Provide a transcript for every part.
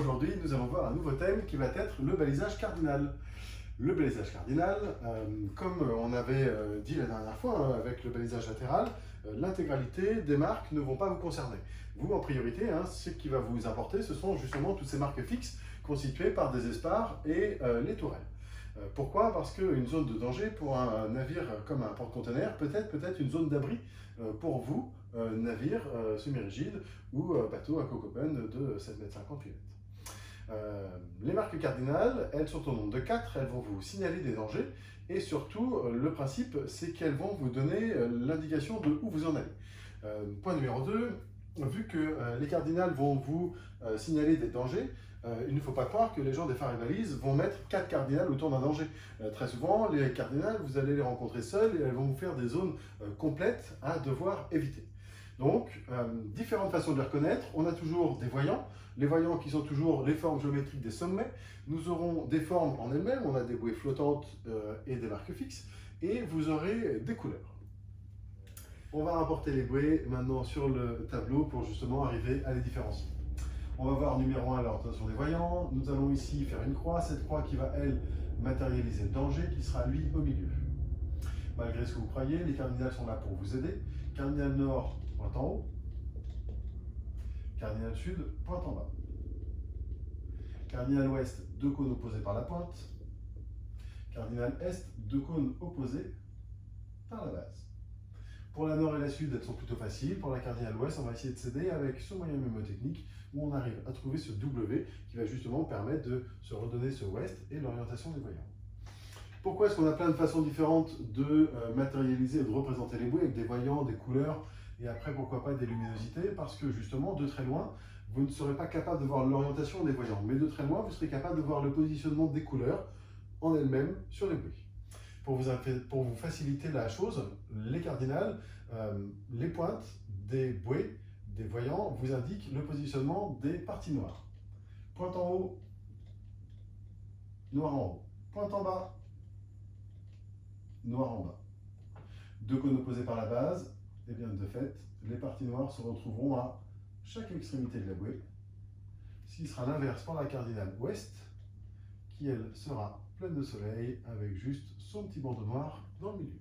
aujourd'hui, nous allons voir un nouveau thème qui va être le balisage cardinal. Le balisage cardinal, comme on avait dit la dernière fois avec le balisage latéral, l'intégralité des marques ne vont pas vous concerner. Vous, en priorité, ce qui va vous importer, ce sont justement toutes ces marques fixes constituées par des espars et les tourelles. Pourquoi? Parce qu'une zone de danger pour un navire comme un porte-conteneur peut être une zone d'abri pour vous, navire semi-rigide ou bateau à coque open de 7,50 m. Les marques cardinales, elles sont au nombre de 4, elles vont vous signaler des dangers et surtout, le principe, c'est qu'elles vont vous donner l'indication de où vous en allez. Point numéro 2, vu que les cardinales vont vous signaler des dangers, il ne faut pas croire que les gens des phares et balises vont mettre 4 cardinales autour d'un danger. Très souvent, les cardinales, vous allez les rencontrer seules et elles vont vous faire des zones complètes à devoir éviter. Donc, différentes façons de les reconnaître. On a toujours des voyants. Les voyants qui sont toujours les formes géométriques des sommets. Nous aurons des formes en elles-mêmes. On a des bouées flottantes et des marques fixes. Et vous aurez des couleurs. On va rapporter les bouées maintenant sur le tableau pour justement arriver à les différencier. On va voir numéro 1 l'orientation des voyants. Nous allons ici faire une croix. Cette croix qui va, elle, matérialiser le danger qui sera, lui, au milieu. Malgré ce que vous croyez, les cardinales sont là pour vous aider. Cardinal nord, pointe en haut. Cardinal sud, pointe en bas. Cardinal ouest, deux cônes opposés par la pointe. Cardinal est, deux cônes opposés par la base. Pour la nord et la sud, elles sont plutôt faciles. Pour la cardinale ouest, on va essayer de s'aider avec ce moyen mnémotechnique où on arrive à trouver ce W qui va justement permettre de se redonner ce ouest et l'orientation des voyants. Pourquoi est-ce qu'on a plein de façons différentes de matérialiser et de représenter les bouées avec des voyants, des couleurs et après pourquoi pas des luminosités? Parce que justement, de très loin, vous ne serez pas capable de voir l'orientation des voyants, mais de très loin, vous serez capable de voir le positionnement des couleurs en elles-mêmes sur les bouées. Pour vous faciliter la chose, les cardinales, les pointes des bouées, des voyants, vous indiquent le positionnement des parties noires. Pointe en haut, noir en haut. Pointe en bas, noir en bas. Deux cônes opposés par la base, et bien de fait, les parties noires se retrouveront à chaque extrémité de la bouée, ce qui sera l'inverse pour la cardinale ouest, qui elle sera pleine de soleil avec juste son petit bandeau noir dans le milieu.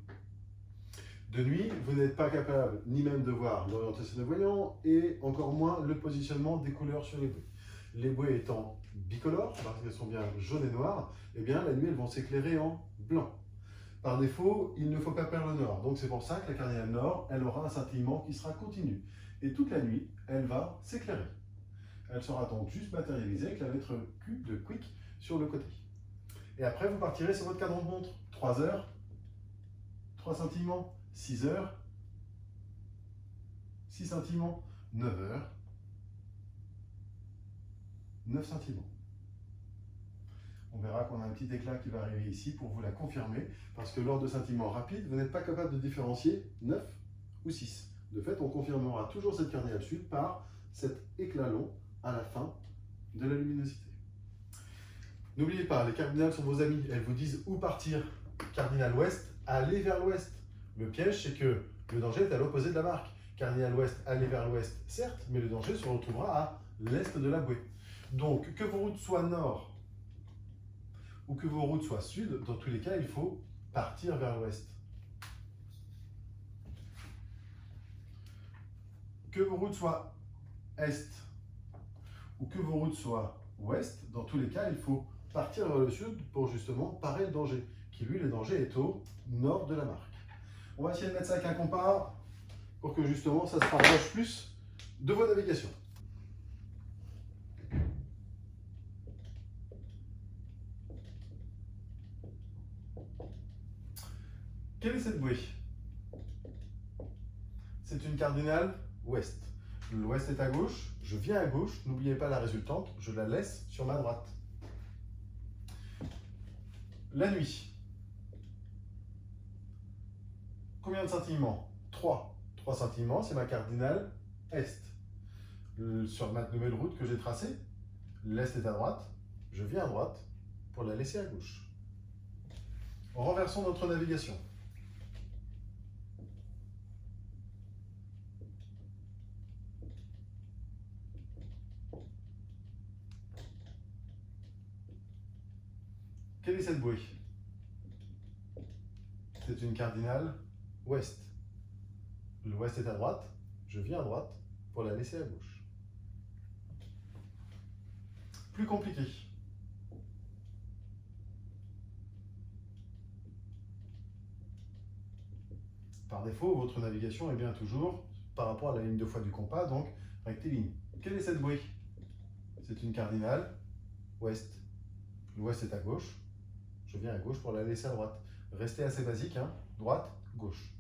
De nuit, vous n'êtes pas capable ni même de voir l'orientation des voyants et encore moins le positionnement des couleurs sur les bouées. Les bouées étant bicolores, parce qu'elles sont bien jaunes et noires, et bien la nuit elles vont s'éclairer en blanc. Par défaut, il ne faut pas perdre le nord. Donc c'est pour ça que la cardinale nord, elle aura un scintillement qui sera continu. Et toute la nuit, elle va s'éclairer. Elle sera donc juste matérialisée avec la lettre Q de quick sur le côté. Et après, vous partirez sur votre cadran de montre. 3 heures, 3 scintillements, 6 heures, 6 scintillements, 9 heures, 9 scintillements. On verra qu'on a un petit éclat qui va arriver ici pour vous la confirmer, parce que lors de scintillements rapides, vous n'êtes pas capable de différencier 9 ou 6. De fait, on confirmera toujours cette cardinale sud par cet éclat long à la fin de la luminosité. N'oubliez pas, les cardinales sont vos amis, elles vous disent où partir. Cardinal ouest, allez vers l'ouest. Le piège, c'est que le danger est à l'opposé de la marque. Cardinal ouest, allez vers l'ouest, certes, mais le danger se retrouvera à l'est de la bouée. Donc, que vos routes soient nord ou que vos routes soient sud, dans tous les cas, il faut partir vers l'ouest. Que vos routes soient est ou que vos routes soient ouest, dans tous les cas, il faut partir vers le sud pour justement parer le danger, qui lui, le danger est au nord de la marque. On va essayer de mettre ça avec un compas pour que justement ça se rapproche plus de vos navigations. Quelle est cette bouée? C'est une cardinale ouest. L'ouest est à gauche, je viens à gauche, n'oubliez pas la résultante, je la laisse sur ma droite. La nuit. Combien de scintillements? 3. 3 scintillements, c'est ma cardinale est. Sur ma nouvelle route que j'ai tracée, l'est est à droite, je viens à droite pour la laisser à gauche. Renversons notre navigation. Quelle est cette bouée? C'est une cardinale ouest. L'ouest est à droite, je viens à droite pour la laisser à gauche. Plus compliqué. Par défaut, votre navigation est bien toujours par rapport à la ligne de foi du compas, donc rectiligne. Quelle est cette bouée? C'est une cardinale ouest. L'ouest est à gauche, je viens à gauche pour la laisser à droite. Restez assez basique, hein? Droite, gauche.